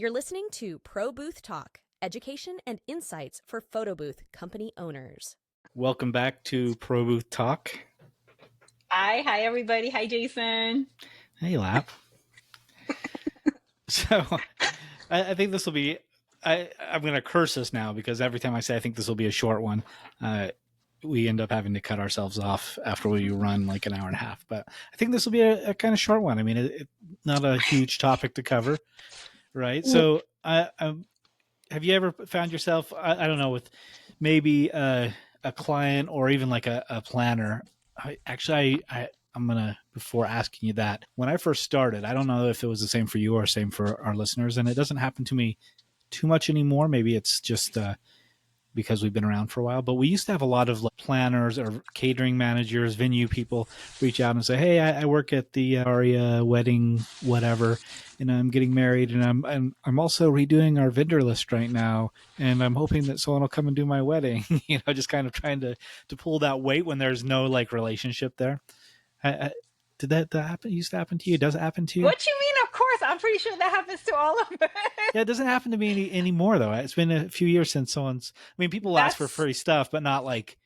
You're listening to Pro Booth Talk, education and insights for photo booth company owners. Welcome back to Pro Booth Talk. Hi everybody. Hi Jason. Hey, Lap. So I think this will be, I'm going to curse this now because every time I say I think this will be a short one, we end up having to cut ourselves off after we run like an hour and a half. But I think this will be a kind of short one. I mean, it's not a huge topic to cover, right? So have you ever found yourself, I don't know, with maybe a client or even like a planner? I'm going to, before asking you that, when I first started, I don't know if it was the same for you or same for our listeners, and it doesn't happen to me too much anymore. Maybe it's just because we've been around for a while, but we used to have a lot of planners or catering managers, venue people reach out and say, hey, I work at the Aria wedding, whatever, and I'm getting married, and I'm also redoing our vendor list right now, and I'm hoping that someone will come and do my wedding. Just kind of trying to pull that weight when there's no like relationship there. Did that happen? Used to happen to you? Does it happen to you? What you mean? Of course, I'm pretty sure that happens to all of us. Yeah, it doesn't happen to me anymore though. It's been a few years since someone's. I mean, people ask for free stuff, but not like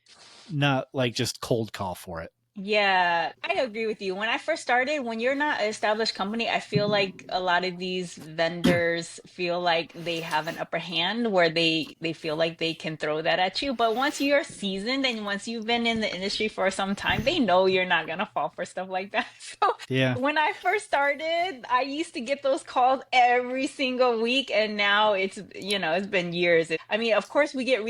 just cold call for it. Yeah, I agree with you. When I first started, when you're not an established company, I feel like a lot of these vendors feel like they have an upper hand where they feel like they can throw that at you. But once you're seasoned and once you've been in the industry for some time, they know you're not gonna fall for stuff like that. So Yeah. when I first started, I used to get those calls every single week, and now it's been years. I mean, of course we get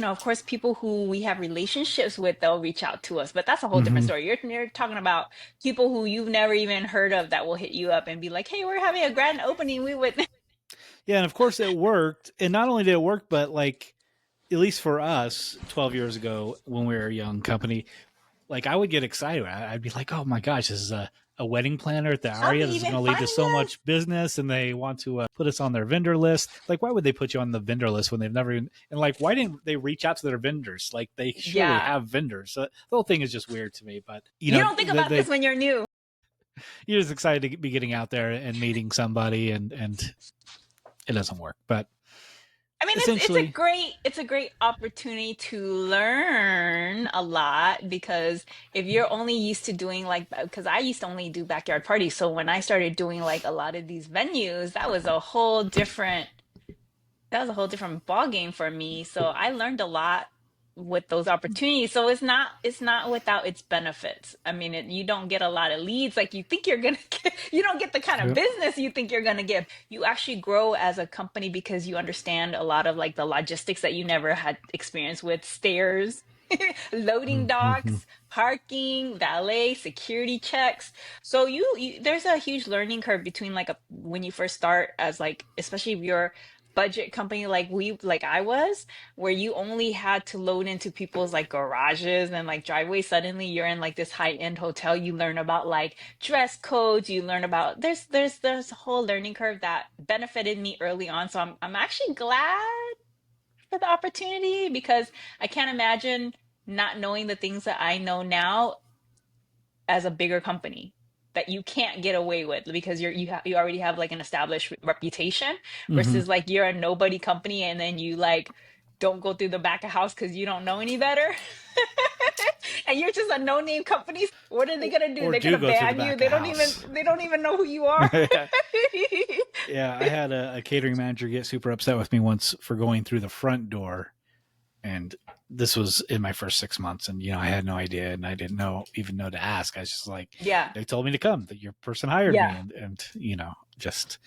of course people who we have relationships with, they'll reach out to us, but that's a whole different story. You're talking about people who you've never even heard of that will hit you up and be like, hey, we're having a grand opening. We would. Yeah, and of course it worked. And not only did it work, but like, at least for us 12 years ago when we were a young company, like I would get excited. I'd be like, oh my gosh, this is a wedding planner at the Aria. This is going to lead to so much business, and they want to put us on their vendor list. Like, why would they put you on the vendor list when they've never even, and like, why didn't they reach out to their vendors? Like, they surely have vendors. So the whole thing is just weird to me, but you don't think about this when you're new. You're just excited to be getting out there and meeting somebody, and it doesn't work. But I mean, it's a great opportunity to learn a lot, because if you're only used to doing because I used to only do backyard parties. So when I started doing like a lot of these venues, that was a whole different ball game for me. So I learned a lot with those opportunities. So it's not without its benefits. I mean, you don't get a lot of leads like you think you're gonna get. You don't get the kind of business you think you're gonna get. You actually grow as a company because you understand a lot of like the logistics that you never had experience with: stairs, loading docks, parking, valet, security checks. So there's a huge learning curve between when you first start, as like, especially if you're budget company like I was, where you only had to load into people's like garages and like driveways. Suddenly you're in like this high-end hotel. You learn about like dress codes. You learn about there's a whole learning curve that benefited me early on. So I'm actually glad for the opportunity, because I can't imagine not knowing the things that I know now as a bigger company that you can't get away with, because you already have like an established reputation, versus like you're a nobody company and then you like don't go through the back of house because you don't know any better. And you're just a no-name company. What are they gonna do? They're gonna ban you. They don't even know who you are. Yeah, I had a catering manager get super upset with me once for going through the front door, and this was in my first 6 months, and I had no idea, and I didn't even know to ask. I was just like, yeah, they told me to come, that your person hired me, and just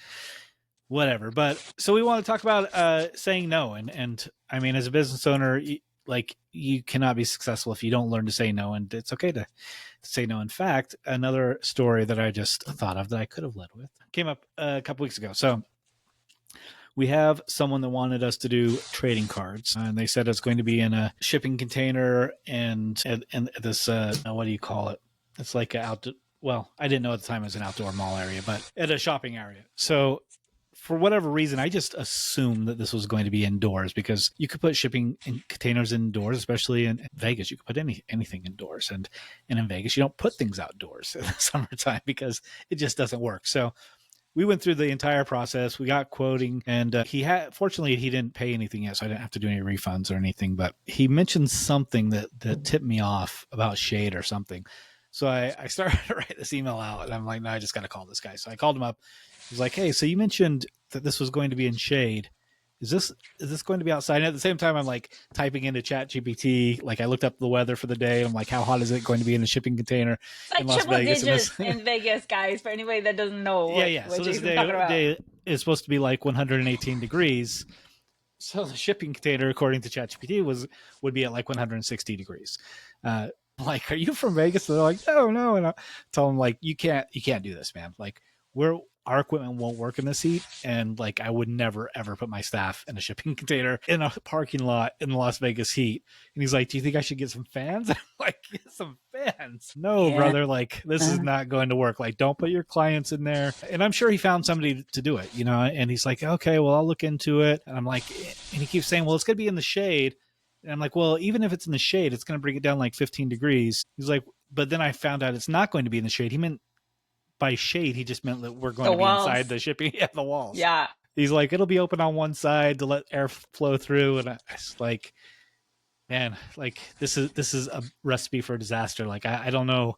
whatever. But so we want to talk about saying no, and I mean, as a business owner, like, you cannot be successful if you don't learn to say no, and it's okay to say no. In fact, another story that I just thought of that I could have led with came up a couple weeks ago. So we have someone that wanted us to do trading cards, and they said it's going to be in a shipping container and this what do you call it? It's like well, I didn't know at the time it was an outdoor mall area, but at a shopping area. So for whatever reason, I just assumed that this was going to be indoors, because you could put shipping in containers indoors, especially in Vegas. You could put anything indoors, and in Vegas, you don't put things outdoors in the summertime because it just doesn't work. So we went through the entire process. We got quoting, and fortunately he didn't pay anything yet, so I didn't have to do any refunds or anything. But he mentioned something that tipped me off about shade or something. So I started to write this email out, and I'm like, no, I just got to call this guy. So I called him up. He's like, hey, so you mentioned that this was going to be in shade. Is this going to be outside? And at the same time, I'm like typing into ChatGPT. Like I looked up the weather for the day. I'm like, how hot is it going to be in a shipping container Like in Las triple Vegas? digits in Vegas, guys. For anybody that doesn't know what So this Jason's talking about. day is supposed to be like 118 degrees. So the shipping container, according to ChatGPT, would be at like 160 degrees. Like, are you from Vegas? So they're like, no. And I tell them like, you can't do this, man. Like our equipment won't work in this heat, and like I would never ever put my staff in a shipping container in a parking lot in the Las Vegas heat. And he's like, do you think I should get some fans? I'm like, get some fans? No, brother, like this is not going to work. Like, don't put your clients in there. And I'm sure he found somebody to do it, and he's like, okay, well, I'll look into it. And I'm like, and he keeps saying, well, it's gonna be in the shade. And I'm like, well, even if it's in the shade, it's going to bring it down like 15 degrees. He's like, but then I found out it's not going to be in the shade. He meant by shade, he just meant that we're going to be inside the shipping, the walls. Yeah. He's like, it'll be open on one side to let air flow through. And I was like, man, like this is a recipe for disaster. Like, I don't know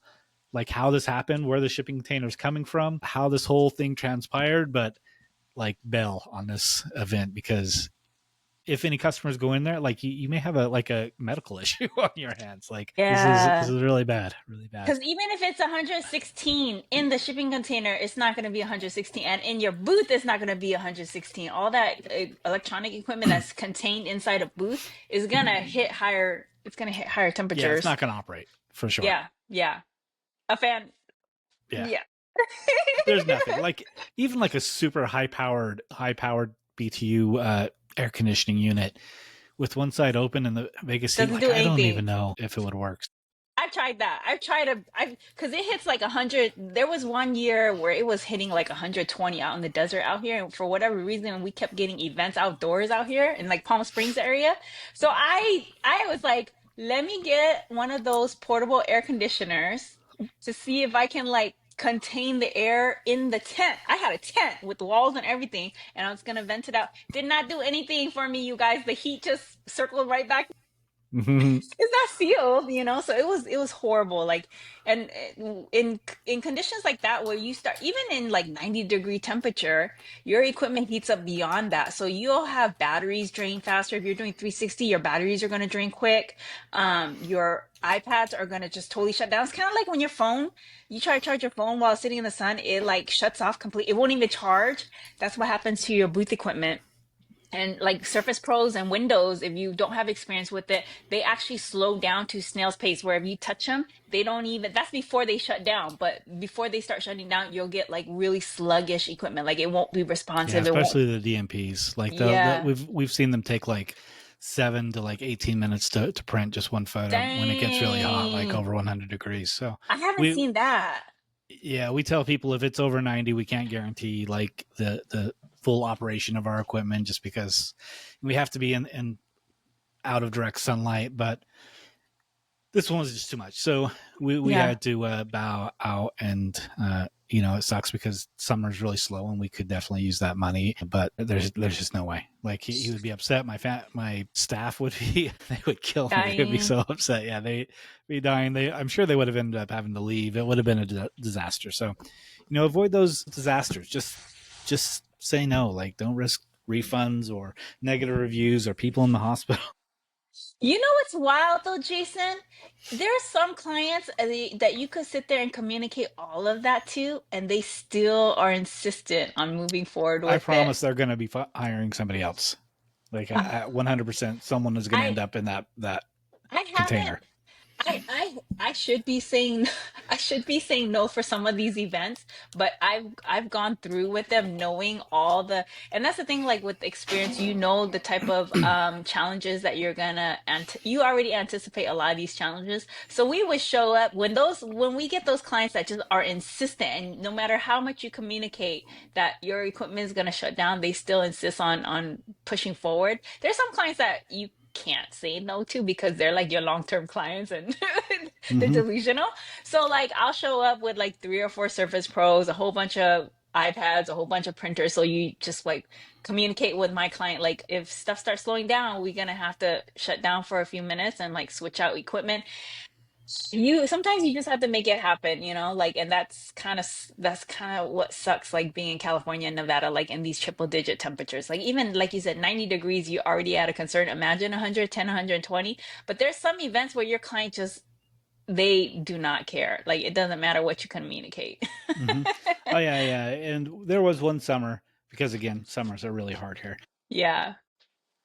like how this happened, where the shipping container is coming from, how this whole thing transpired, but like bail on this event, because if any customers go in there, like you may have a medical issue on your hands. Like this is really bad. Because even if it's 116 in the shipping container, it's not going to be 116, and in your booth, it's not going to be 116. All that electronic equipment that's contained inside a booth is going to hit higher. It's going to hit higher temperatures. Yeah, it's not going to operate for sure. Yeah. A fan. Yeah. There's nothing like even like a super high powered BTU air conditioning unit with one side open and the Vegas heat. Like, I don't even know if it would work. I've tried that. Because it hits like 100. There was one year where it was hitting like 120 out in the desert out here. And for whatever reason, we kept getting events outdoors out here in like Palm Springs area. So I was like, let me get one of those portable air conditioners to see if I can like contain the air in the tent. I had a tent with walls and everything, and I was gonna vent it out. Did not do anything for me, you guys. The heat just circled right back. It's not sealed, so it was horrible. Like, and in conditions like that where you start even in like 90-degree temperature, your equipment heats up beyond that, so you'll have batteries drain faster. If you're doing 360, your batteries are going to drain quick. Your iPads are going to just totally shut down. It's kind of like when your phone, you try to charge your phone while sitting in the sun, it like shuts off completely. It won't even charge. That's what happens to your booth equipment. And like Surface Pros and Windows, if you don't have experience with it, they actually slow down to snail's pace, where if you touch them, they don't even, that's before they shut down. But before they start shutting down, you'll get like really sluggish equipment. Like it won't be responsive. Yeah, especially the DMPs. Like we've seen them take like 7 to like 18 minutes to print just one photo. Dang. When it gets really hot, like over 100 degrees. So I haven't seen that. Yeah, we tell people if it's over 90, we can't guarantee like the full operation of our equipment, just because we have to be in out of direct sunlight. But this one was just too much, so we had to bow out. And it sucks because summer's really slow, and we could definitely use that money. But there's just no way. Like he would be upset. My staff would be, they would kill me. They'd be so upset. Yeah, they'd be dying. I'm sure they would have ended up having to leave. It would have been a disaster. So, avoid those disasters. Just say no. Like, don't risk refunds or negative reviews or people in the hospital. You know what's wild though, Jason? There are some clients that you could sit there and communicate all of that to, and they still are insistent on moving forward with it. I promise they're going to be hiring somebody else. Like 100%, someone is going to end up in that container. I should be saying no for some of these events, but I've gone through with them knowing all the, and that's the thing, like with experience, the type of challenges that you're gonna, you already anticipate a lot of these challenges. So we would show up when we get those clients that just are insistent, and no matter how much you communicate that your equipment is gonna shut down, they still insist on pushing forward. There's some clients that you can't say no to because they're like your long-term clients, and they're delusional. So like I'll show up with like 3 or 4 Surface Pros, a whole bunch of iPads, a whole bunch of printers. So you just like communicate with my client. Like if stuff starts slowing down, we're gonna have to shut down for a few minutes and like switch out equipment. You sometimes you just have to make it happen, you know, like, and that's kind of what sucks, like being in California and Nevada, like in these triple digit temperatures. Like even like you said, 90 degrees, you already had a concern. Imagine 110, 120. But there's some events where your client just they do not care. Like it doesn't matter what you communicate. Mm-hmm. Oh yeah, yeah. And there was one summer, because again, summers are really hard here. Yeah.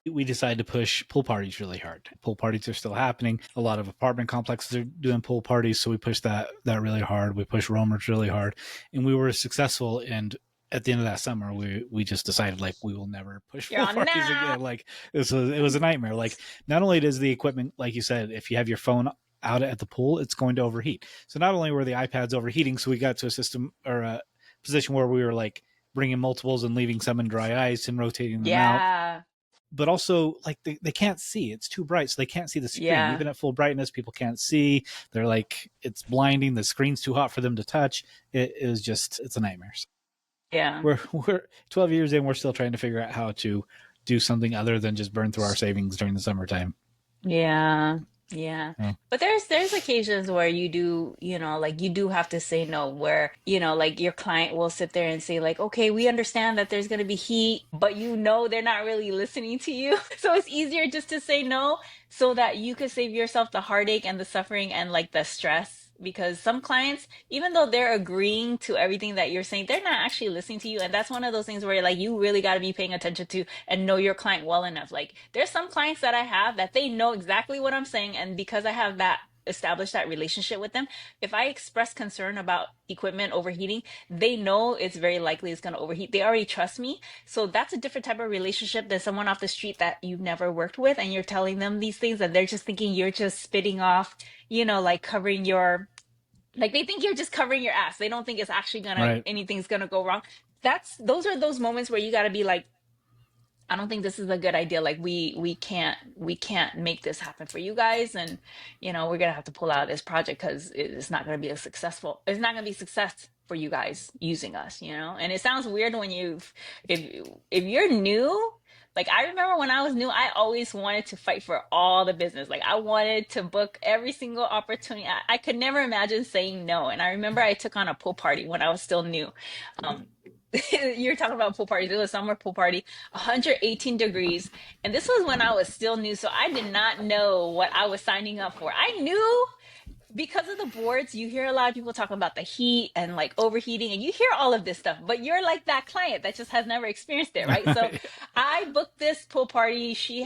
We decided to push pool parties really hard. Pool parties are still happening. A lot of apartment complexes are doing pool parties, so we pushed that really hard. We pushed roamers really hard, and we were successful. And at the end of that summer, we just decided like we will never push pool parties again. Like it was a nightmare. Like not only does the equipment, like you said, if you have your phone out at the pool, it's going to overheat. So not only were the iPads overheating, so we got to a system or a position where we were like bringing multiples and leaving some in dry ice and rotating them out. But also like they can't see, it's too bright, so they can't see the screen. Even at full brightness, people can't see. They're like, it's blinding, the screen's too hot for them to touch. It's a nightmare. Yeah, we're 12 years in, we're still trying to figure out how to do something other than just burn through our savings during the summertime. Yeah. But there's occasions where you do, you know, like you do have to say no, where, you know, like your client will sit there and say like, okay, we understand that there's going to be heat, but you know, they're not really listening to you. So it's easier just to say no so that you could save yourself the heartache and the suffering and like the stress. Because some clients, even though they're agreeing to everything that you're saying, they're not actually listening to you. And that's one of those things where like you really got to be paying attention to and know your client well enough. Like there's some clients that I have that they know exactly what I'm saying. And because I have that established that relationship with them, if I express concern about equipment overheating, they know it's very likely it's going to overheat. They already trust me. So that's a different type of relationship than someone off the street that you've never worked with and you're telling them these things and they're just thinking you're just spitting off, you know, like covering your, like they think you're just covering your ass. They don't think it's actually gonna anything's gonna go wrong. Those are those moments where you got to be like, I don't think this is a good idea. Like we can't make this happen for you guys, and you know we're gonna have to pull out of this project because it's not gonna be it's not gonna be success for you guys using us, you know. And it sounds weird when if you're new. Like I remember when I was new, I always wanted to fight for all the business. Like I wanted to book every single opportunity. I could never imagine saying no. And I remember I took on a pool party when I was still new. You're talking about pool parties. It was a summer pool party, 118 degrees. And this was when I was still new. So I did not know what I was signing up for. I knew because of the boards, you hear a lot of people talking about the heat and like overheating, and you hear all of this stuff, but you're like that client that just has never experienced it, right? So I booked this pool party. She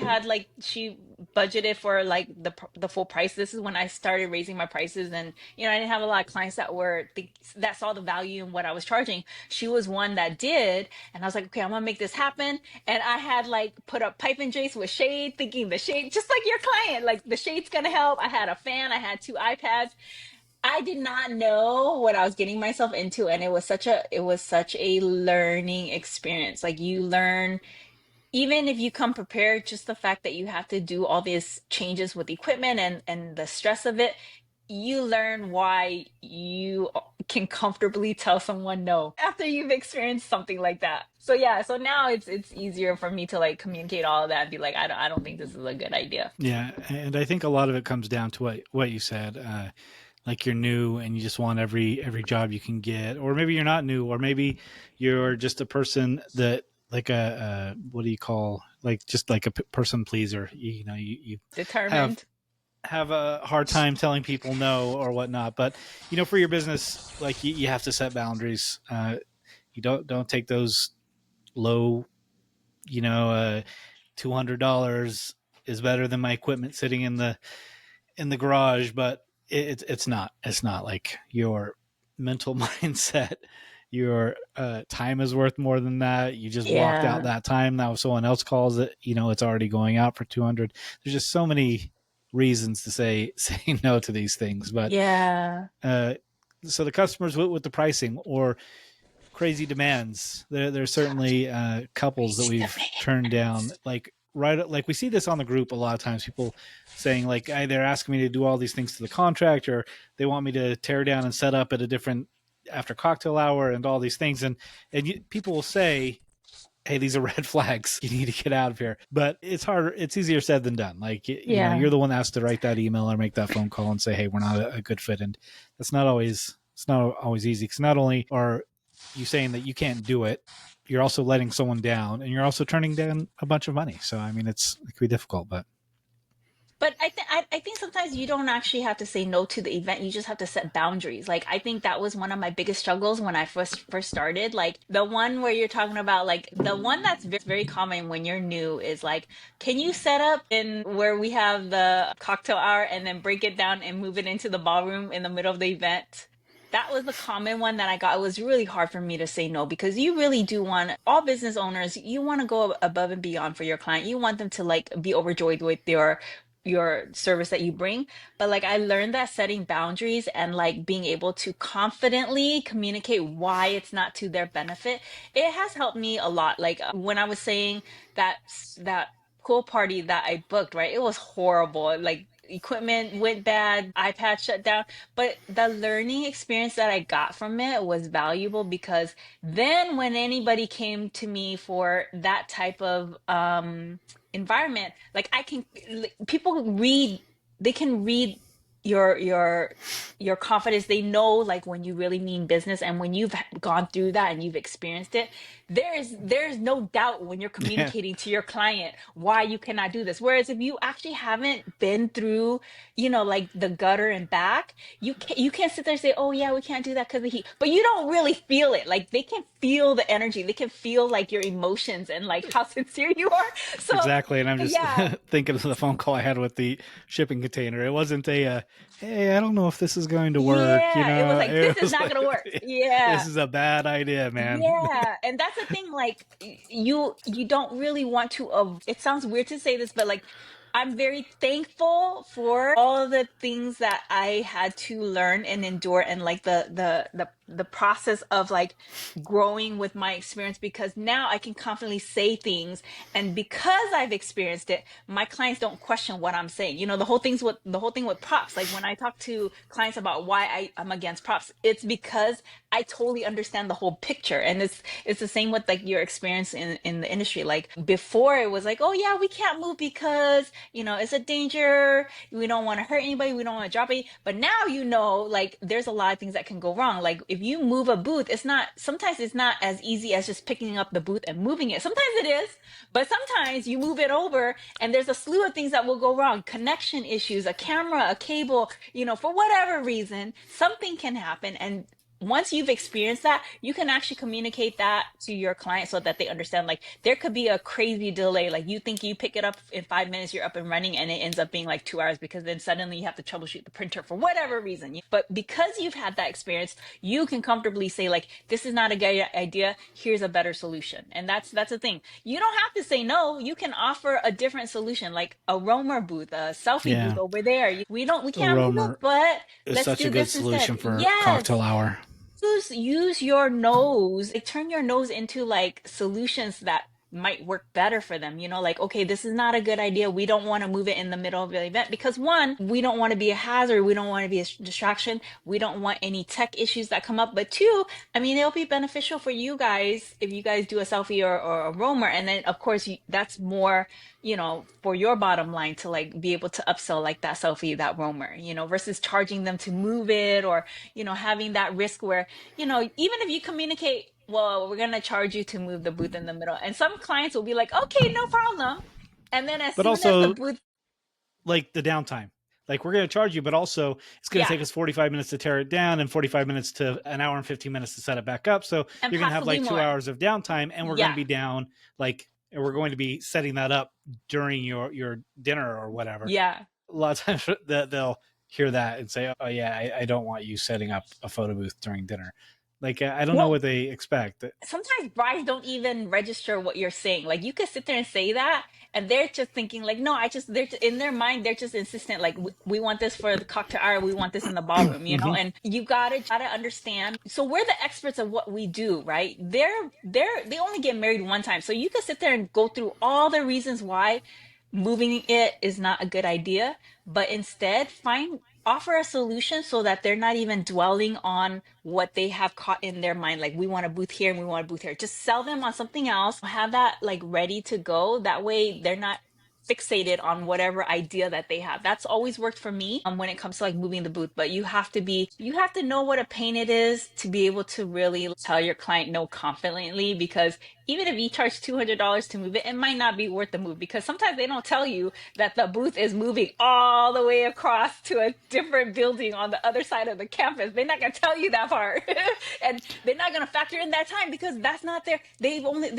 budgeted for like the full price. This is when I started raising my prices, and you know I didn't have a lot of clients that saw the value in what I was charging. She was one that did, and I was like, okay, I'm gonna make this happen. And I had like put up pipe and drape with shade, thinking the shade, just like your client, like the shade's gonna help. I had a fan, I had 2 iPads. I did not know what I was getting myself into, and it was such a learning experience. Like you learn, even if you come prepared, just the fact that you have to do all these changes with equipment and the stress of it, you learn why you can comfortably tell someone no after you've experienced something like that. So yeah, so now it's easier for me to like communicate all of that and be like, I don't think this is a good idea. Yeah, and I think a lot of it comes down to what you said. Like you're new and you just want every job you can get, or maybe you're not new, or maybe you're just a person that like a what do you call, like just like a person pleaser. You know, you determined. Have a hard time telling people no or whatnot. But you know, for your business, like you have to set boundaries. You don't take those low, you know, $200 is better than my equipment sitting in the garage, but it's not like your mental mindset. Your time is worth more than that. You just walked out that time. Now if someone else calls it, you know, it's already going out for 200. There's just so many reasons to say no to these things. But so the customers with the pricing or crazy demands, there's certainly couples that we've turned down. Like we see this on the group a lot of times, people saying like, they're asking me to do all these things to the contract, or they want me to tear down and set up at a different after cocktail hour and all these things. And people will say, hey, these are red flags. You need to get out of here. But it's harder. It's easier said than done. Like, you know, you're the one that has to write that email or make that phone call and say, hey, we're not a good fit. And it's not always easy, because not only are you saying that you can't do it, you're also letting someone down, and you're also turning down a bunch of money. So, I mean, it can be difficult, but I think sometimes you don't actually have to say no to the event. You just have to set boundaries. Like, I think that was one of my biggest struggles when I first started. Like, the one where you're talking about, like, the one that's very common when you're new is like, can you set up in where we have the cocktail hour and then break it down and move it into the ballroom in the middle of the event? That was the common one that I got. It was really hard for me to say no, because you really do want, all business owners, you want to go above and beyond for your client. You want them to like be overjoyed with your service that you bring. But like, I learned that setting boundaries and like being able to confidently communicate why it's not to their benefit, it has helped me a lot. Like, when I was saying that pool party that I booked, right, it was horrible. Like, equipment went bad, iPad shut down, but the learning experience that I got from it was valuable, because then when anybody came to me for that type of environment, like, people read, they can read your confidence. They know, like, when you really mean business, and when you've gone through that and you've experienced it, there's no doubt when you're yeah, communicating to your client why you cannot do this. Whereas if you actually haven't been through, you know, like the gutter and back, you can't sit there and say, oh yeah, we can't do that because of the heat, but you don't really feel it. Like, they can feel the energy, they can feel like your emotions and like how sincere you are. So exactly. And I'm just yeah, thinking of the phone call I had with the shipping container. It wasn't hey, I don't know if this is going to work. You yeah, it was know, like, this it is was not like, gonna work. Yeah. this is a bad idea, man. Yeah, and that's the thing. Like, you don't really want to. It sounds weird to say this, but like, I'm very thankful for all the things that I had to learn and endure, and like the process of like growing with my experience, because now I can confidently say things, and because I've experienced it, my clients don't question what I'm saying. You know, the whole thing with props. Like, when I talk to clients about why I'm against props, it's because I totally understand the whole picture. And it's the same with like your experience in the industry. Like, before, it was like, oh yeah, we can't move because, you know, it's a danger. We don't want to hurt anybody. We don't want to drop any. But now, you know, like, there's a lot of things that can go wrong. Like, if you move a booth, sometimes it's not as easy as just picking up the booth and moving it. Sometimes it is, but sometimes you move it over and there's a slew of things that will go wrong. Connection issues, a camera, a cable, you know, for whatever reason, something can happen. And once you've experienced that, you can actually communicate that to your client so that they understand. Like, there could be a crazy delay. Like, you think you pick it up in 5 minutes, you're up and running, and it ends up being like 2 hours, because then suddenly you have to troubleshoot the printer for whatever reason. But because you've had that experience, you can comfortably say, like, this is not a good idea. Here's a better solution. And that's the thing. You don't have to say no. You can offer a different solution, like a roamer booth, a selfie booth Yeah, over there. We a can't move it, roamer but is let's such a do good this instead. solution for Yes. cocktail hour. Use your nose, like, turn your nose into like solutions that might work better for them. You know, like, okay, this is not a good idea. We don't want to move it in the middle of the event, because one, we don't want to be a hazard. We don't want to be a distraction. We don't want any tech issues that come up. But two, I mean, it'll be beneficial for you guys if you guys do a selfie or a roamer. And then, of course, that's more, you know, for your bottom line, to like be able to upsell like that selfie, that roamer, you know, versus charging them to move it, or, you know, having that risk where, you know, even if you communicate, well, we're going to charge you to move the booth in the middle. And some clients will be like, okay, no problem. And then as But soon as the also, booth, like, the downtime. Like, we're going to charge you, but also it's going to yeah, take us 45 minutes to tear it down, and 45 minutes to an hour and 15 minutes to set it back up. So and you're going to have possibly like 2 more. hours of downtime, and we're going to Yeah. be down, like, and we're going to be setting that up during your dinner or whatever. Yeah. A lot of times they'll hear that and say, oh yeah, I don't want you setting up a photo booth during dinner. Like, I don't know Well, what they expect. sometimes brides don't even register what you're saying. Like, you could sit there and say that, and they're just thinking like, no, in their mind, they're just insistent. Like, we want this for the cocktail hour. We want this in the ballroom, you know. Mhm. And you gotta understand. So we're the experts of what we do, right? They only get married one time. So you could sit there and go through all the reasons why moving it is not a good idea, but instead offer a solution so that they're not even dwelling on what they have caught in their mind. Like, we want a booth here and we want a booth here. Just sell them on something else. Have that like ready to go. That way they're not fixated on whatever idea that they have. That's always worked for me when it comes to like moving the booth. But you have to know what a pain it is to be able to really tell your client no confidently, because even if you charge $200 to move it, it might not be worth the move, because sometimes they don't tell you that the booth is moving all the way across to a different building on the other side of the campus. They're not going to tell you that part. And they're not going to factor in that time, because that's not their, they only,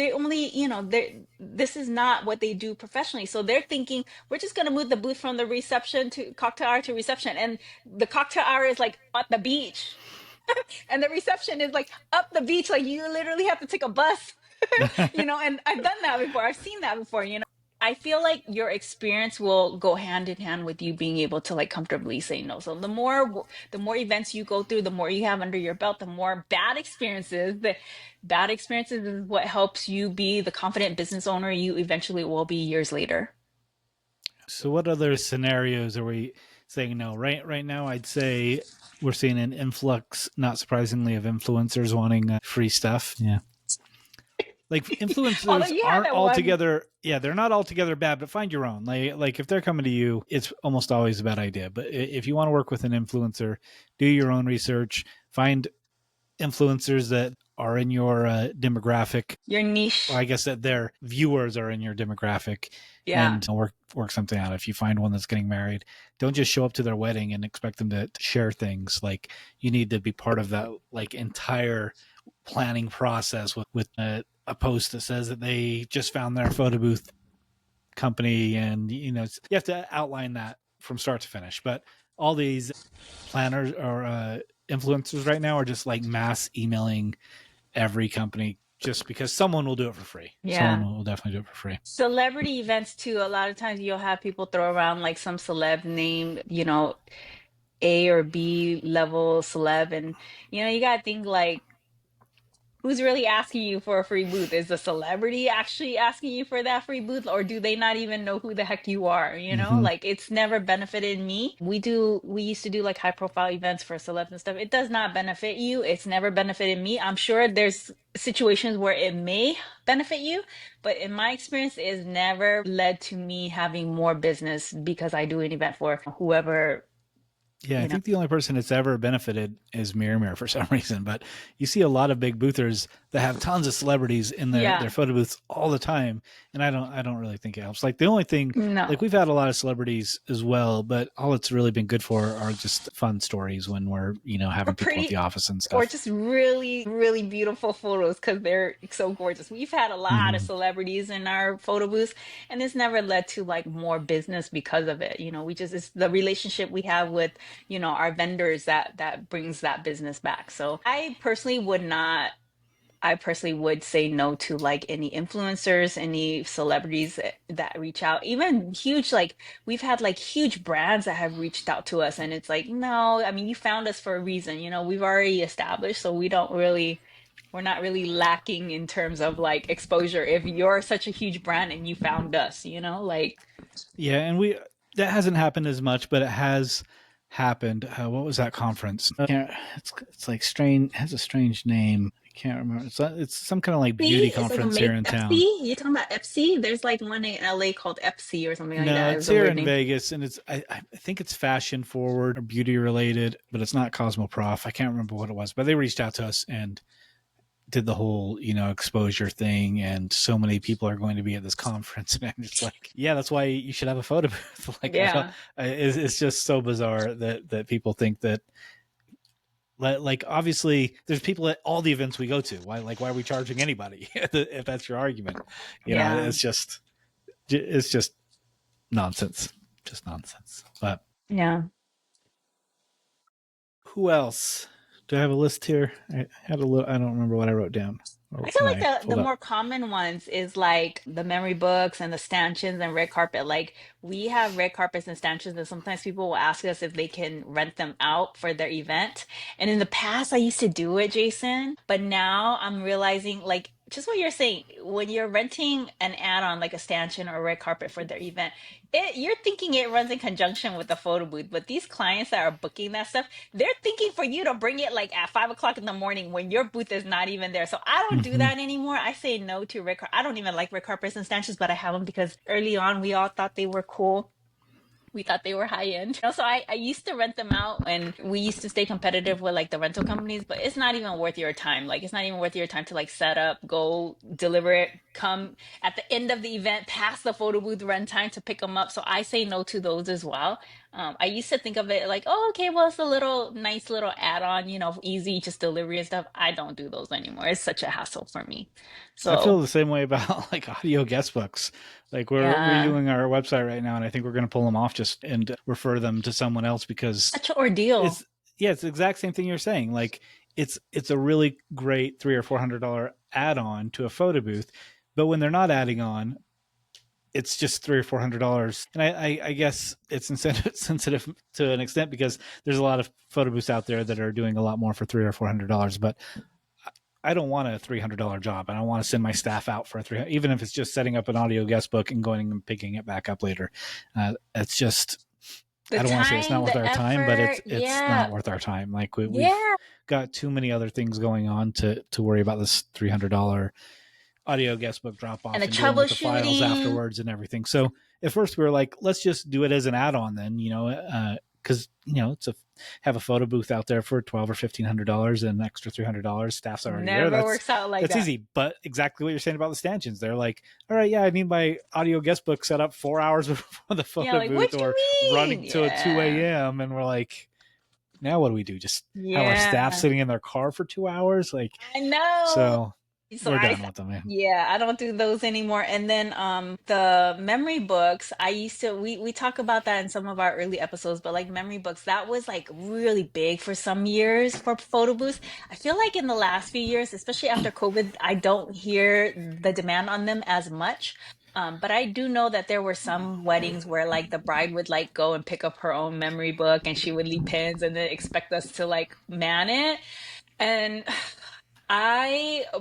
this is not what they do professionally. So they're thinking, we're just going to move the booth from the reception to cocktail hour to reception. And the cocktail hour is like at the beach. And the reception is like up the beach. Like, you literally have to take a bus. And I've done that before. I've seen that before. I feel like your experience will go hand in hand with you being able to like comfortably say no. So the more events you go through, the more you have under your belt, the more the bad experiences is what helps you be the confident business owner you eventually will be years later. So what other scenarios are we saying no? Right now, I'd say we're seeing an influx, not surprisingly, of influencers wanting free stuff. Yeah. Like, influencers aren't altogether, they're not altogether bad, but find your own. Like if they're coming to you, it's almost always a bad idea. But if you want to work with an influencer, do your own research, find influencers that are in your demographic, your niche. Or I guess that their viewers are in your demographic, and work something out. If you find one that's getting married, don't just show up to their wedding and expect them to share things. Like, you need to be part of that like entire planning process with a post that says that they just found their photo booth company, and you have to outline that from start to finish. But all these planners or influencers right now are just like mass emailing every company just because someone will do it for free. Someone will definitely do it for free. Celebrity events too. A lot of times you'll have people throw around like some celeb name, A or B level celeb, and you gotta think like, who's really asking you for a free booth? Is the celebrity actually asking you for that free booth, or do they not even know who the heck you are? Like, it's never benefited me. We used to do like high profile events for celebs and stuff. It does not benefit you. It's never benefited me. I'm sure there's situations where it may benefit you, but in my experience, it's never led to me having more business because I do an event for whoever. Yeah, I think the only person that's ever benefited is Mirror for some reason. But you see a lot of big boothers that have tons of celebrities in their photo booths all the time, and I don't really think it helps. Like, the only thing, like, we've had a lot of celebrities as well, but all it's really been good for are just fun stories when we're having people at the office and stuff, or just really really beautiful photos because they're so gorgeous. We've had a lot of celebrities in our photo booths, and it's never led to like more business because of it. It's the relationship we have with our vendors that brings that business back. So I personally would say no to like any influencers, any celebrities that reach out, even huge, like we've had like huge brands that have reached out to us, and it's like, no, I mean, you found us for a reason. We've already established, so we're not really lacking in terms of like exposure if you're such a huge brand and you found us, like. Yeah, and that hasn't happened as much, but it has happened. What was that conference? It's like strange. It has a strange name. I can't remember. It's some kind of like beauty conference here in town. You're talking about Epsi? There's like one in LA called Epsi or something like that. No, it's here in Vegas, and I think it's fashion forward or beauty related, but it's not Cosmoprof. I can't remember what it was, but they reached out to us and did the whole exposure thing, and so many people are going to be at this conference, and I'm just like, yeah, that's why you should have a photo booth. Like, it's just so bizarre that people think that, like, obviously there's people at all the events we go to. Why are we charging anybody if that's your argument? It's just nonsense. Just nonsense. But who else? Do I have a list here? I had a little. I don't remember what I wrote down. I feel like the more common ones is like the memory books and the stanchions and red carpet. Like, we have red carpets and stanchions, and sometimes people will ask us if they can rent them out for their event. And in the past, I used to do it, Jason, but now I'm realizing, like, just what you're saying, when you're renting an add-on like a stanchion or a red carpet for their event, you're thinking it runs in conjunction with the photo booth. But these clients that are booking that stuff, they're thinking for you to bring it like at 5 o'clock in the morning when your booth is not even there. So I don't do Hmm. that anymore. I say no to I don't even like red carpets and stanchions, but I have them because early on we all thought they were cool. We thought they were high end. So I used to rent them out, and we used to stay competitive with like the rental companies, but it's not even worth your time. Like it's not even worth your time to like set up, go deliver it, come at the end of the event, pass the photo booth run time to pick them up. So I say no to those as well. I used to think of it like, oh, okay, well, it's a little nice little add-on, easy, just delivery and stuff. I don't do those anymore. It's such a hassle for me. I feel So the same way about like audio guest books. Like we're yeah, redoing our website right now, and I think we're going to pull them off just and refer them to someone else because such an ordeal. it's it's the exact same thing you're saying. Like it's a really great $300 or $400 add-on to a photo booth, but when they're not adding on, it's just $300 or $400. And I guess it's sensitive to an extent because there's a lot of photo booths out there that are doing a lot more for $300 or $400. But I don't want a $300 job. I don't want to send my staff out for a 300, even if it's just setting up an audio guest book and going and picking it back up later. It's just, The I don't want to say it's not time, worth the our time, but effort, it's yeah. not worth our time. Like we've Yeah. got too many other things going on to worry about this $300 audio guest book drop And off the and dealing with the files troubleshooting. afterwards and everything. So at first we were like, let's just do it as an add-on then, because it's have a photo booth out there for $1,200 or $1,500 and an extra $300. Staff's already there. Never works out like That's that. easy. But exactly what you're saying about the stanchions, they're like, all right, yeah, I need my audio guest book set up 4 hours before the Yeah, photo like booth what or you running mean? to a 2 Yeah. a.m. And we're like, now what do we do? Just have our staff Yeah. sitting in their car for 2 hours? Like, I know. so So we're done with them, man. yeah, I don't do those anymore. And then the memory books, I used to we talk about that in some of our early episodes, but like memory books, that was like really big for some years for photo booths. I feel like in the last few years, especially after COVID, I don't hear the demand on them as much. But I do know that there were some weddings where like the bride would like go and pick up her own memory book and she would leave pins and then expect us to like man it. And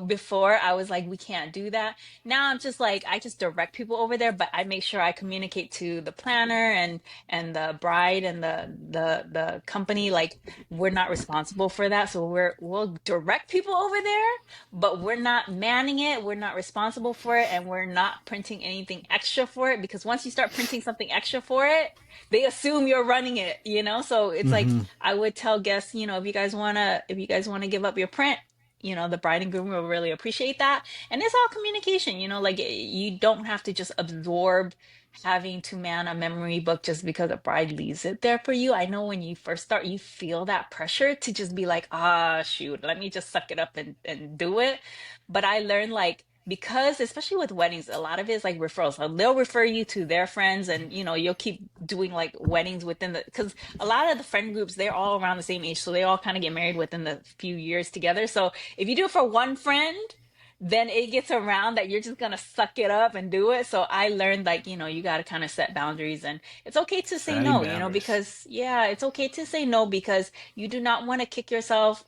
before I was like, we can't do that. Now I'm just like, I just direct people over there, but I make sure I communicate to the planner and the bride and the company, like we're not responsible for that. So we'll direct people over there, but we're not manning it. We're not responsible for it, and we're not printing anything extra for it because once you start printing something extra for it, they assume you're running it. So it's like Mm-hmm. I would tell guests, if you guys wanna give up your print, the bride and groom will really appreciate that. And it's all communication, like you don't have to just absorb having to man a memory book just because a bride leaves it there for you. I know when you first start, you feel that pressure to just be like, shoot, let me just suck it up and do it. But I learned like, because especially with weddings, a lot of it is like referrals. So they'll refer you to their friends, and you'll keep doing like weddings within because a lot of the friend groups, they're all around the same age, so they all kind of get married within the few years together. So if you do it for one friend, then it gets around that you're just gonna suck it up and do it. So I learned like, you got to kind of set boundaries, and it's okay to say Setting no, boundaries. because yeah, it's okay to say no because you do not want to kick yourself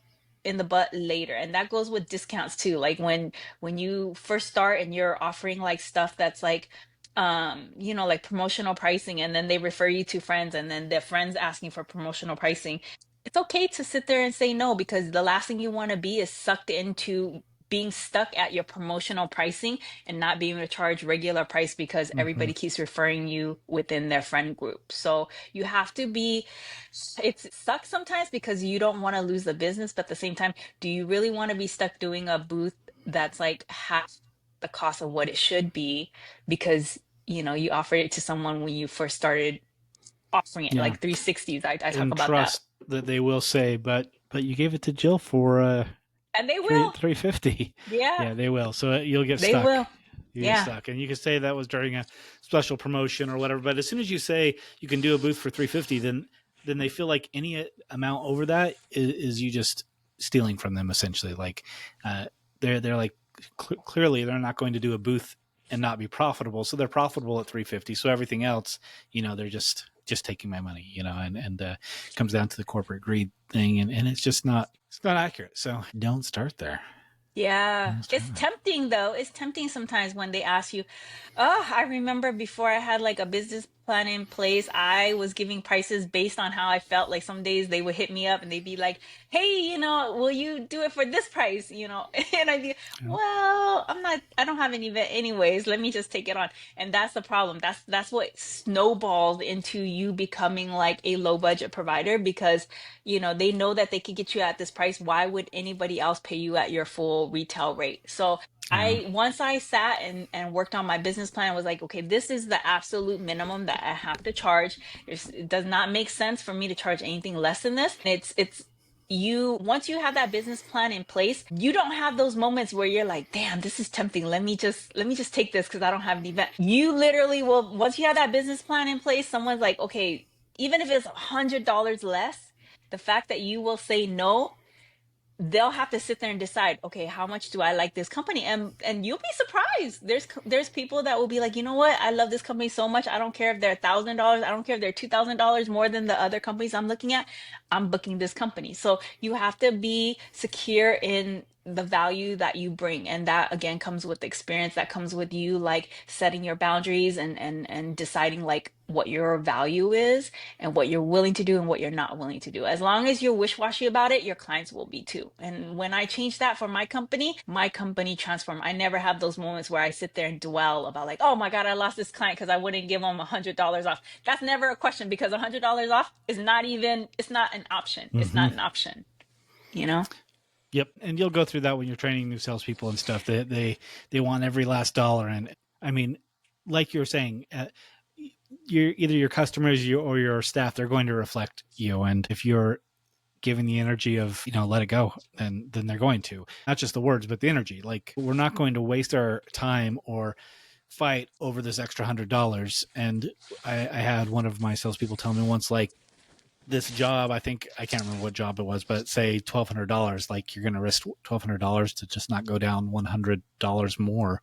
in the butt later. And that goes with discounts too. Like when you first start and you're offering like stuff that's like like promotional pricing, and then they refer you to friends, and then their friends asking for promotional pricing, it's okay to sit there and say no, because the last thing you want to be is sucked into being stuck at your promotional pricing and not being able to charge regular price because Mm-hmm. everybody keeps referring you within their friend group. So you have to be, it sucks sometimes because you don't want to lose the business, but at the same time, do you really want to be stuck doing a booth that's like half the cost of what it should be because you offered it to someone when you first started offering it, Yeah. like 360s. I talk And about that. trust that they will say, but you gave it to Jill for And they three will. 350. Yeah, Yeah, they will. So you'll get they stuck. will. You get Yeah. stuck, and you can say that was during a special promotion or whatever. But as soon as you say you can do a booth for 350, then they feel like any amount over that is you just stealing from them essentially. Like they're like clearly they're not going to do a booth and not be profitable, so they're profitable at 350. So everything else, they're just taking my money, and it comes down to the corporate greed thing, and it's just not accurate. So don't start there. Yeah, Let's try it's that. tempting though. It's tempting sometimes when they ask you, oh, I remember before I had like a business plan in place, I was giving prices based on how I felt. Like some days they would hit me up and they'd be like, hey, will you do it for this price? And I'd be, Yeah. well, I don't have an event anyways. Let me just take it on. And that's the problem. That's what snowballs into you becoming like a low budget provider because they know that they could get you at this price. Why would anybody else pay you at your full retail rate? So Yeah. once I sat and worked on my business plan, I was like, okay, this is the absolute minimum that I have to charge. It does not make sense for me to charge anything less than this. It's you once you have that business plan in place, you don't have those moments where you're like, damn, this is tempting. Let me just take this because I don't have an event. You literally will, once you have that business plan in place, someone's like, okay, even if it's $100 less, the fact that you will say no, they'll have to sit there and decide, okay, how much do I like this company? And you'll be surprised. There's people that will be like, you know what, I love this company so much, I don't care if they're $1,000, I don't care if they're $2,000 more than the other companies I'm looking at, I'm booking this company. So you have to be secure in the value that you bring, and that again comes with experience, that comes with you like setting your boundaries and deciding like what your value is and what you're willing to do and what you're not willing to do. As long as you're wish-washy about it, your clients will be too. And when I changed that for my company transformed. I never have those moments where I sit there and dwell about like, oh my God, I lost this client because I wouldn't give them $100 off. That's never a question because $100 off is not even, it's not an option. It's Hmm. not an option, you know? Yep, and you'll go through that when you're training new salespeople and stuff. They want every last dollar, and I mean, like you were saying, either your customers or your staff, they're going to reflect you, and if you're giving the energy of let it go, then they're going to, not just the words but the energy. Like, we're not going to waste our time or fight over this extra $100. And I had one of my salespeople tell me once, like, this job, I think, I can't remember what job it was, but say $1,200, like, you're going to risk $1,200 to just not go down $100 more,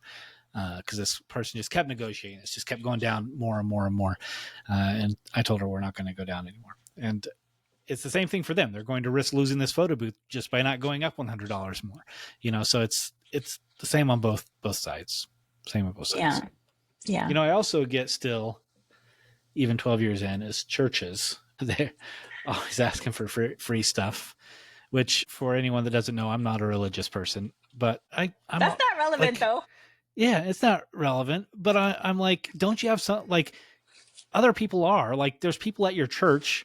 because this person just kept negotiating. It's just kept going down more and more and more. And I told her we're not going to go down anymore. And it's the same thing for them. They're going to risk losing this photo booth just by not going up $100 more. So it's the same on both sides. Same on both sides. Yeah. Yeah. I also get still, even 12 years in, is churches. They're always asking for free stuff, which, for anyone that doesn't know, I'm not a religious person, but I'm That's not relevant like, though. yeah, it's not relevant, but I'm like, don't you have some, like, other people are like, there's people at your church,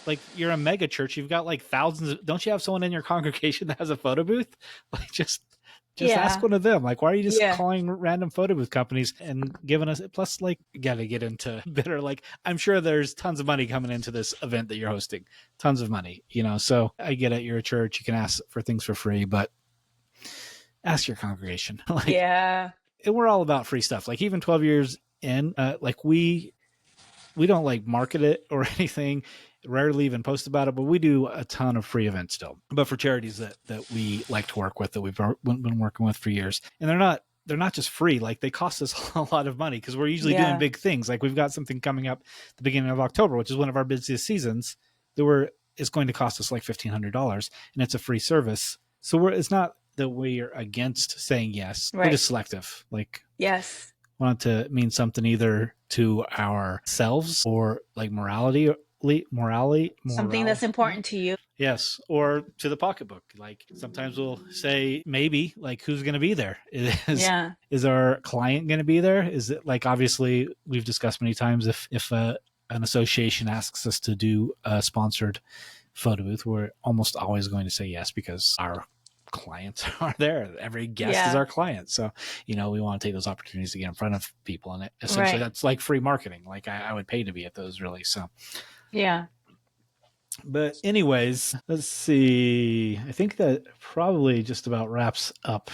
like, you're a mega church, you've got like thousands don't you have someone in your congregation that has a photo booth? Like, just ask Yeah. one of them. Like, why are you just Yeah. calling random photo booth companies and giving us, plus, like, you got to get into bitter, like, I'm sure there's tons of money coming into this event that you're hosting, tons of money, so I get it, you're a church, you can ask for things for free, but ask your congregation. Like, Yeah. and we're all about free stuff. Like, even 12 years in, like, we don't like market it or anything, rarely even post about it, but we do a ton of free events still, but for charities that we like to work with, that we've been working with for years. And they're not just free, like, they cost us a lot of money, because we're usually doing Yeah. big things. Like, we've got something coming up the beginning of October, which is one of our busiest seasons, it's going to cost us like $1,500, and it's a free service. So it's not that we're against saying yes, we're Right. just selective. Like, Yes. want it to mean something either to ourselves or like morality, Something that's important to you. yes, or to the pocketbook. Like, sometimes we'll say maybe, like, who's going to be there? Yeah. Is our client going to be there? Is it, like, obviously we've discussed many times, if an association asks us to do a sponsored photo booth, we're almost always going to say yes, because our clients are there. Every guest is Yeah. our client. So, we want to take those opportunities to get in front of people. And essentially Right. that's like free marketing. Like, I would pay to be at those, really. So, Yeah. but anyways, let's see. I think that probably just about wraps up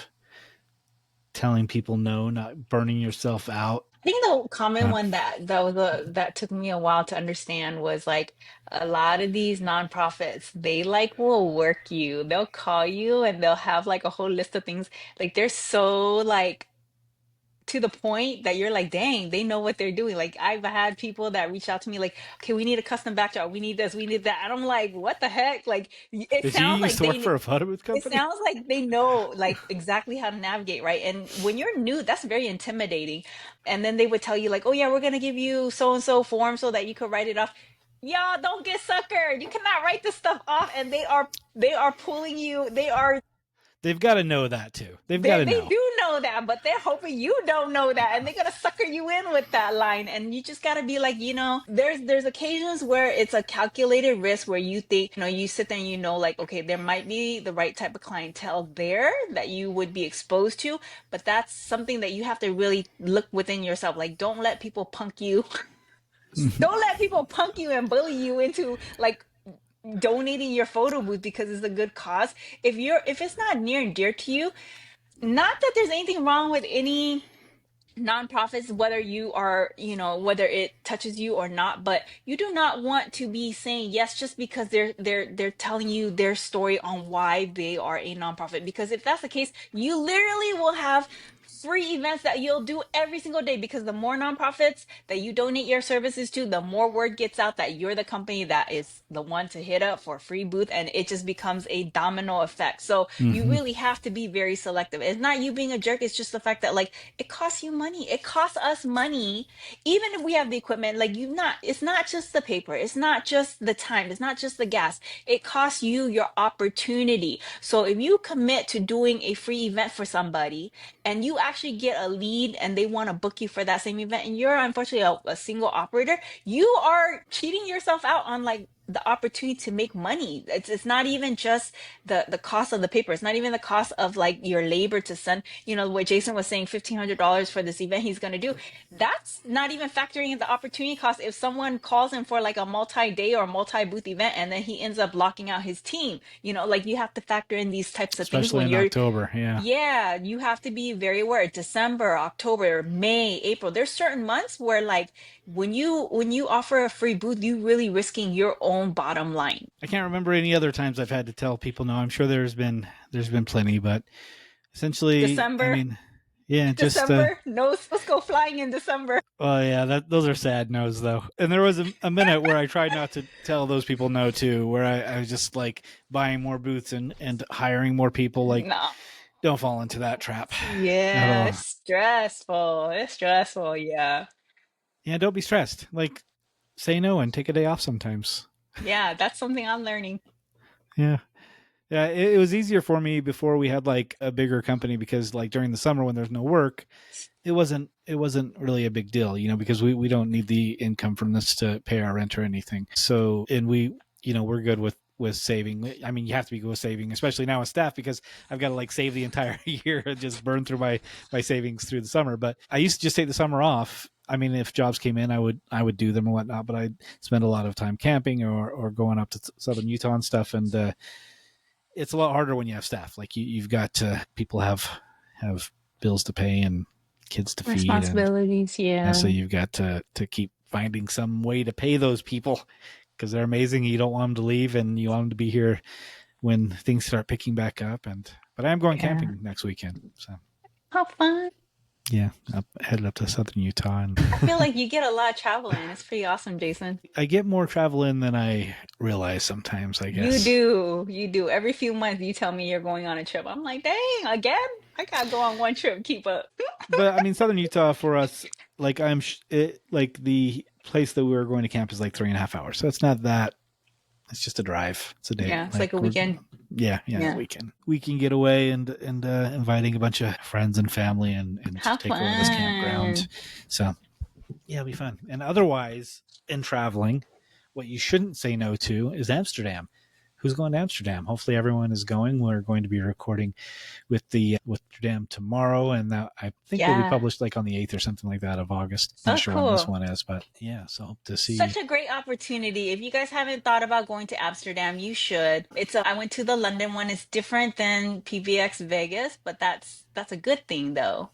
telling people no, not burning yourself out. I think the common Uh, one that took me a while to understand was like a lot of these nonprofits, they like will work you. They'll call you and they'll have like a whole list of things. Like they're so like to the point that you're like, dang, they know what they're doing. Like I've had people that reach out to me like, okay, we need a custom backdrop, we need this, we need that. And I'm like, what the heck? Like it Did you sounds used like to work they for a photo booth it company? sounds like they know like exactly how to navigate, right? And when you're new, that's very intimidating. And then they would tell you like, oh yeah, we're gonna give you so and so form so that you could write it off. Y'all don't get suckered. You cannot write this stuff off, and they are pulling you. They've got to know that too. They've got to They know. do know that, but they're hoping you don't know that, and they're gonna sucker you in with that line. And you just gotta be like, there's occasions where it's a calculated risk where you think, you sit there and like, okay, there might be the right type of clientele there that you would be exposed to, but that's something that you have to really look within yourself. Like, don't let people punk you. Don't let people punk you and bully you into like donating your photo booth because it's a good cause. If it's not near and dear to you, not that there's anything wrong with any nonprofits, whether you are, whether it touches you or not, but you do not want to be saying yes just because they're telling you their story on why they are a nonprofit. Because if that's the case, you literally will have free events that you'll do every single day, because the more nonprofits that you donate your services to, the more word gets out that you're the company that is the one to hit up for a free booth, and it just becomes a domino effect. So you Hmm. really have to be very selective. It's not you being a jerk, it's just the fact that like it costs you money. It costs us money. Even if we have the equipment, like it's not just the paper, it's not just the time, it's not just the gas. It costs you your opportunity. So if you commit to doing a free event for somebody and you actually get a lead and they want to book you for that same event, and you're unfortunately a single operator, you are cheating yourself out on like the opportunity to make money. It's not even just the cost of the paper. It's not even the cost of like your labor to send, what Jason was saying, $1,500 for this event he's going to do. That's not even factoring in the opportunity cost. If someone calls him for like a multi-day or multi-booth event and then he ends up locking out his team, like you have to factor in these types of things Especially when in you're, October. Yeah. yeah, you have to be very aware. December, October, May, April. There's certain months where like when you offer a free booth, you really risking your own bottom line. I can't remember any other times I've had to tell people no. I'm sure there's been plenty, but essentially, I December, mean, yeah, just December, no, let's go flying in December. well, yeah, those are sad no's though. And there was a minute where I tried not to tell those people no too, where I was just like buying more booths and hiring more people. Like, No. don't fall into that trap at Yeah, all. it's stressful. It's stressful. Yeah. Yeah, don't be stressed. Like, say no and take a day off sometimes. Yeah, that's something I'm learning. Yeah. Yeah, it was easier for me before we had like a bigger company, because like during the summer when there's no work, it wasn't really a big deal, because we don't need the income from this to pay our rent or anything. So, and we're good with saving. I mean, you have to be good with saving, especially now with staff, because I've got to like save the entire year and just burn through my savings through the summer. But I used to just take the summer off. I mean, if jobs came in, I would do them and whatnot, but I'd spend a lot of time camping or going up to southern Utah and stuff. And it's a lot harder when you have staff. Like you've got people have bills to pay and kids to feed, Responsibilities, and so yeah. you've got to keep finding some way to pay those people, because they're amazing. You don't want them to leave, and you want them to be here when things start picking back up. But I am going Yeah. camping next weekend, so How fun. yeah, headed up to southern Utah, and I feel like you get a lot of travel in. It's pretty awesome, Jason. I get more travel in than I realize sometimes, I You guess. do. You do. Every few months you tell me you're going on a trip. I'm like, dang, again? I gotta go on one trip, keep up. But I mean, southern Utah for us, like like the place that we were going to camp is like 3.5 hours, so it's not that. It's just a drive. It's a day. Yeah, it's Like like a we're weekend. yeah, Yeah. we can get away and inviting a bunch of friends and family and How take over this campground. fun. So yeah, it'll be fun. And otherwise, in traveling, what you shouldn't say no to is Amsterdam. Who's going to Amsterdam? Hopefully, everyone is going. We're going to be recording with Amsterdam tomorrow, and that I think will be Yeah. published like on the 8th or something like that of August. Not So sure when this cool. one is, but yeah. So hope to Such see. a great opportunity. If you guys haven't thought about going to Amsterdam, you should. I went to the London one. It's different than PVX Vegas, but that's a good thing though.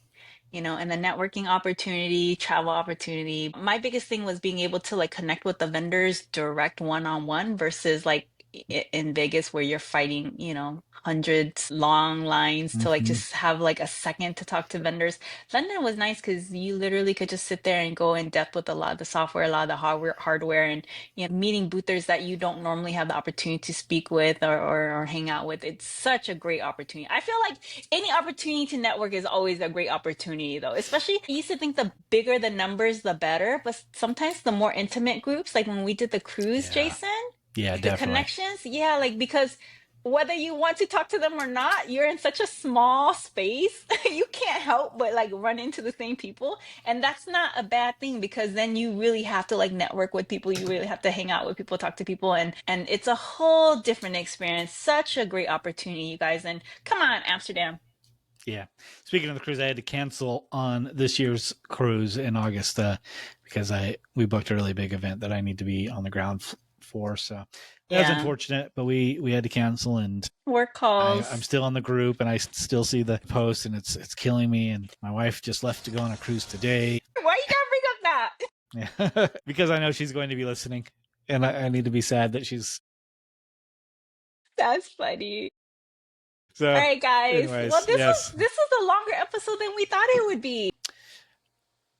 And the networking opportunity, travel opportunity. My biggest thing was being able to like connect with the vendors direct one-on-one versus like in Vegas where you're fighting, you know, hundreds long lines to like Hmm. just have like a second to talk to vendors. London was nice because you literally could just sit there and go in depth with a lot of the software, a lot of the hardware, and you know, meeting boothers that you don't normally have the opportunity to speak with or hang out with. It's such a great opportunity. I feel like any opportunity to network is always a great opportunity, though. Especially, I used to think the bigger the numbers, the better. But sometimes the more intimate groups, like when we did the cruise, Yeah. Jason, Yeah, like the definitely. connections, yeah, like because whether you want to talk to them or not, you're in such a small space. You can't help but like run into the same people. And that's not a bad thing because then you really have to like network with people. You really have to hang out with people, talk to people, and it's a whole different experience. Such a great opportunity, you guys. And come on, Amsterdam. Yeah. Speaking of the cruise, I had to cancel on this year's cruise in August because we booked a really big event that I need to be on the ground for. So that was Yeah. unfortunate, but we had to cancel, and Work I'm calls. still on the group, and I still see the post, and it's killing me. And my wife just left to go on a cruise today. Why you gotta bring up that? Yeah. Because I know she's going to be listening, and I need to be sad that she's That's funny. All so. right, guys. Well, Anyways, yes. this was a longer episode than we thought it would be.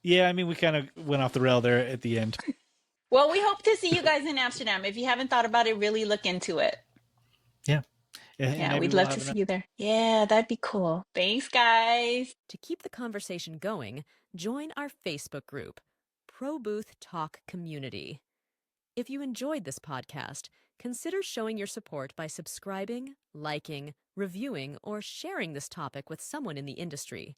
Yeah, I mean, we kind of went off the rail there at the end. Well, we hope to see you guys in Amsterdam. If you haven't thought about it, really look into it. Yeah. And Yeah, maybe we'd we'll love to have see you there. Yeah, that'd be cool. Thanks, guys. To keep the conversation going, join our Facebook group, Pro Booth Talk Community. If you enjoyed this podcast, consider showing your support by subscribing, liking, reviewing, or sharing this topic with someone in the industry.